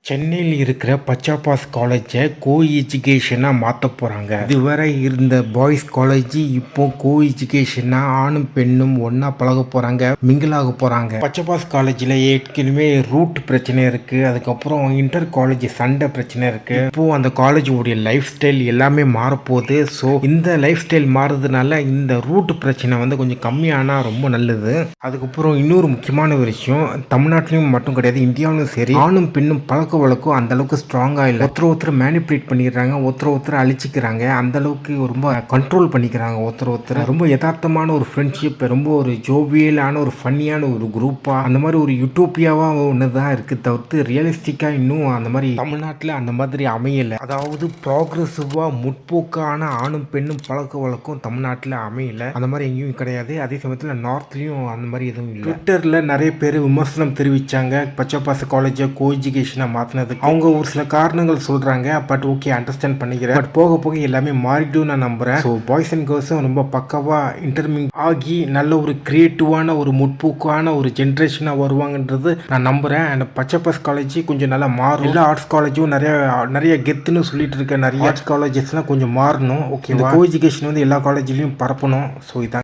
சென்னையில் இருக்கிற பச்சாபாஸ் காலேஜை கோ எஜுகேஷனாக மாற்ற போகிறாங்க. இதுவரை இருந்த பாய்ஸ் காலேஜ் இப்போ கோ எஜுகேஷனாக ஆணும் பெண்ணும் ஒன்றா பழக போகிறாங்க, மிங்கிளாக போகிறாங்க. பச்சாபாஸ் காலேஜில் ஏற்கனவே ரூட் பிரச்சனை இருக்குது, அதுக்கப்புறம் இன்டர் காலேஜ் சண்டை பிரச்சனை இருக்குது. இப்போது அந்த காலேஜுடைய லைஃப் ஸ்டைல் எல்லாமே மாறப்போகுது. ஸோ இந்த லைஃப் ஸ்டைல் மாறுறதுனால இந்த ரூட் பிரச்சனை கொஞ்சம் கம்மியானால் ரொம்ப நல்லது. அதுக்கப்புறம் இன்னொரு முக்கியமான ஒரு விஷயம், தமிழ்நாட்டிலையும் மட்டும் கிடையாது, இந்தியாவிலும் சரி, ஆணும் பெண்ணும் பழக்க வழக்கம் அந்த அளவுக்கு ஸ்ட்ராங்காக இல்லை. ஒருத்தர் மேனிப்புலேட் பண்ணிடுறாங்க, ஒருத்தர் அழிச்சிக்கிறாங்க, அந்த அளவுக்கு ரொம்ப கண்ட்ரோல் பண்ணிக்கிறாங்க. ஒருத்தர் ரொம்ப யதார்த்தமான ஒரு ஃப்ரெண்ட்ஷிப், ரொம்ப ஒரு ஜோவியலான ஒரு ஃபன்னியான ஒரு குரூப்பாக, அந்த மாதிரி ஒரு யூட்டோப்பியாவாக ஒன்று தான் இருக்குது தவிர்த்து ரியலிஸ்டிக்காக இன்னும் அந்த மாதிரி தமிழ்நாட்டில் அந்த மாதிரி அமையலை. அதாவது ப்ராக்ரெசிவாக முற்போக்கான ஆணும் பெண்ணும் பழக்க வழக்கம் தமிழ்நாட்டில் அமையலை. அந்த மாதிரி எங்கேயும் கிடையாது. அதே சமயத்தில் நார்த்லேயும் அந்த மாதிரி எதுவும் இல்லை. ட்விட்டரில் நிறைய பேர் விமர்சனம் தெரிவித்தாங்க பச்சைப்பாஸ் காலேஜை கோ எஜுகேஷனாக மாற்றினதுக்கு. அவங்க ஒரு சில காரணங்கள் சொல்கிறாங்க, பட் ஓகே, அண்டர்ஸ்டாண்ட் பண்ணிக்கிறேன். பட் போக போக எல்லாமே மாறிடும் நான் நம்புகிறேன். ஸோ பாய்ஸ் அண்ட் கேர்ள்ஸும் ரொம்ப பக்கவாக இன்டர்மிங் ஆகி நல்ல ஒரு கிரியேட்டிவான ஒரு முற்போக்கான ஒரு ஜென்ரேஷனாக வருவாங்கன்றது நான் நம்புகிறேன். அண்ட் பச்சைப்பாஸ் காலேஜ் கொஞ்சம் நல்லா மாறும். எல்லா ஆர்ட்ஸ் காலேஜும் நிறைய கெத்துன்னு சொல்லிட்டு இருக்க நிறைய ஆர்ட்ஸ் காலேஜஸ்லாம் கொஞ்சம் மாறணும். ஓகே, இந்த கோ எஜுகேஷன் எல்லா காலேஜ்லையும் பரப்பணும். ஸோ இதான்.